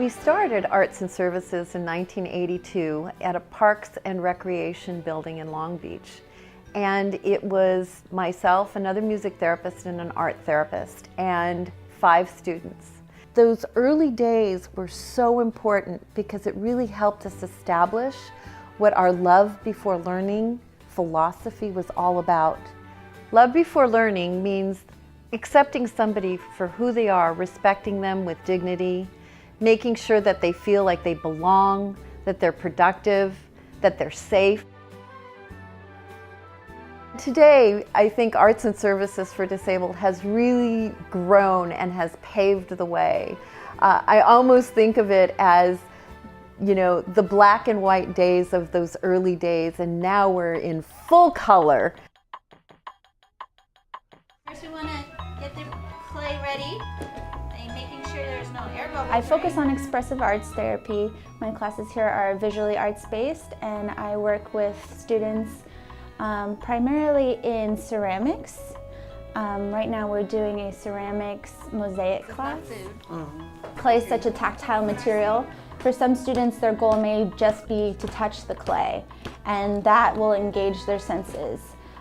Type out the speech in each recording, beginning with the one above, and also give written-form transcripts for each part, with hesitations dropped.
We started Arts and Services in 1982 at a Parks and Recreation building in Long Beach. And it was myself, another music therapist, and an art therapist, and 5 students. Those early days were so important because it really helped us establish what our love before learning philosophy was all about. Love before learning means accepting somebody for who they are, respecting them with dignity, making sure that they feel like they belong, that they're productive, that they're safe. Today, I think Arts and Services for Disabled has really grown and has paved the way. I almost think of it as, you know, the black and white days of those early days, and now we're in full color. First, we want to get the clay ready and making sure there's no air bubbles. I focus on expressive arts therapy. My classes here are visually arts-based, and I work with students primarily in ceramics. Right now we're doing a ceramics mosaic class. Clay is such a tactile material. For some students, their goal may just be to touch the clay, and that will engage their senses.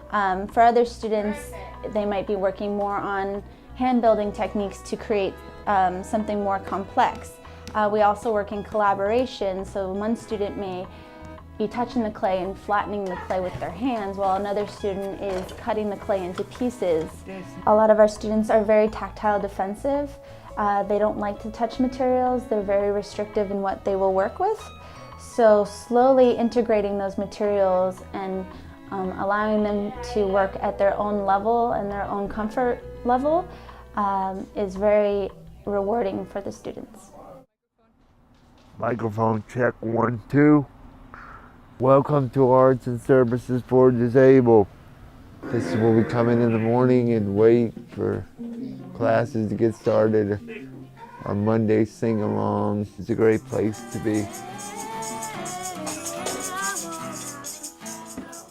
For other students, they might be working more on hand-building techniques to create something more complex. We also work in collaboration, so one student may be touching the clay and flattening the clay with their hands, while another student is cutting the clay into pieces. A lot of our students are very tactile defensive. They don't like to touch materials. They're very restrictive in what they will work with. So slowly integrating those materials and allowing them to work at their own level and their own comfort level is very rewarding for the students. Microphone check 1, 2. Welcome to Arts and Services for Disabled. This is where we come in the morning and wait for classes to get started. Our Monday sing-along is a great place to be.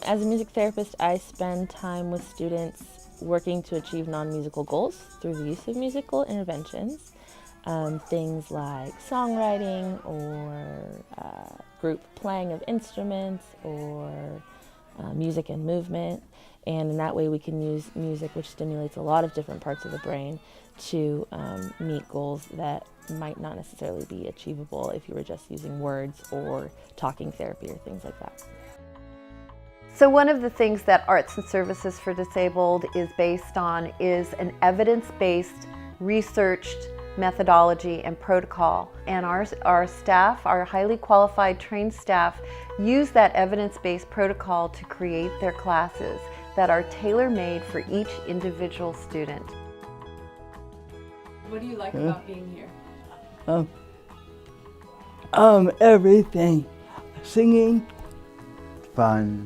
As a music therapist, I spend time with students working to achieve non-musical goals through the use of musical interventions. Things like songwriting or group playing of instruments or music and movement. And in that way we can use music, which stimulates a lot of different parts of the brain, to meet goals that might not necessarily be achievable if you were just using words or talking therapy or things like that. So one of the things that Arts and Services for Disabled is based on is an evidence-based, researched methodology and protocol. And our staff, our highly qualified trained staff, use that evidence-based protocol to create their classes that are tailor-made for each individual student. What do you like about being here? Everything. Singing, fun.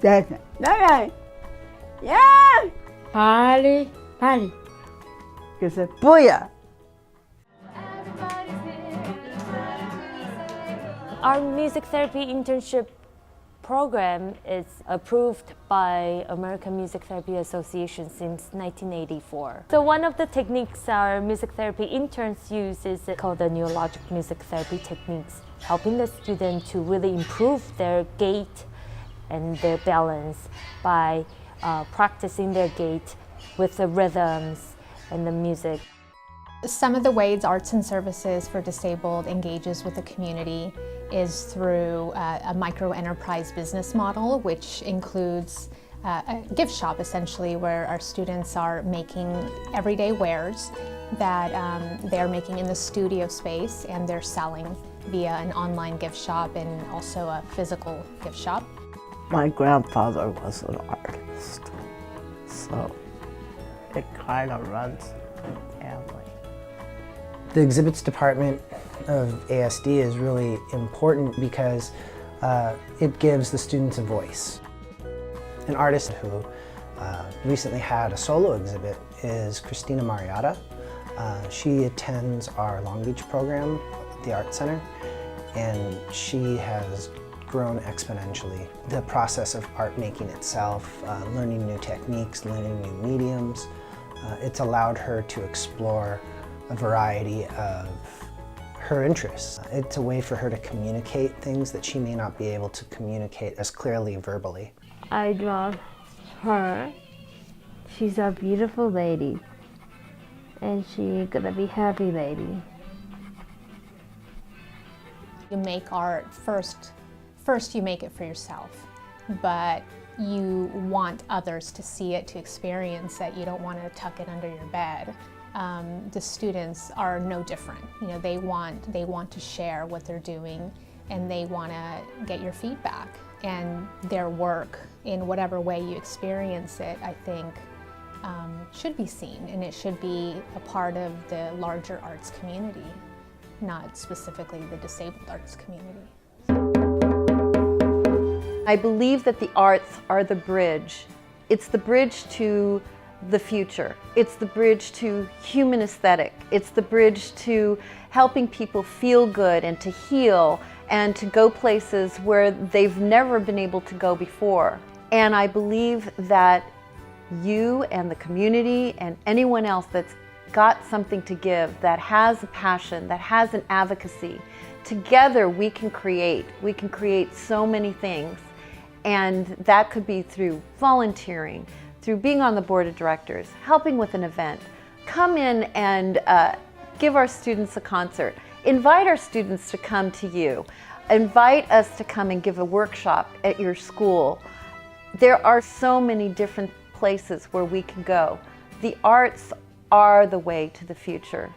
That's it. Yeah! Party, party. Because it's booyah! Our music therapy internship program is approved by American Music Therapy Association since 1984. So one of the techniques our music therapy interns use is called the neurologic music therapy techniques, helping the student to really improve their gait and their balance by practicing their gait with the rhythms and the music. Some of the ways Arts and Services for Disabled engages with the community is through a micro-enterprise business model, which includes a gift shop, essentially, where our students are making everyday wares that they're making in the studio space, and they're selling via an online gift shop and also a physical gift shop. My grandfather was an artist, so it kind of runs in the family. The exhibits department of ASD is really important because it gives the students a voice. An artist who recently had a solo exhibit is Christina Mariata. She attends our Long Beach program at the Art Center, and she has grown exponentially. The process of art making itself, learning new techniques, learning new mediums, it's allowed her to explore a variety of her interests. It's a way for her to communicate things that she may not be able to communicate as clearly verbally. I draw her. She's a beautiful lady, and she's gonna be happy lady. You make art first you make it for yourself, but you want others to see it, to experience it. You don't want to tuck it under your bed. The students are no different. You know, they want to share what they're doing, and they want to get your feedback. And their work, in whatever way you experience it, I think should be seen, and it should be a part of the larger arts community, not specifically the disabled arts community. I believe that the arts are the bridge. It's the bridge to the future. It's the bridge to human aesthetic. It's the bridge to helping people feel good and to heal and to go places where they've never been able to go before. And I believe that you and the community and anyone else that's got something to give, that has a passion, that has an advocacy, together we can create so many things. And that could be through volunteering, through being on the board of directors, helping with an event. Come in and give our students a concert. Invite our students to come to you. Invite us to come and give a workshop at your school. There are so many different places where we can go. The arts are the way to the future.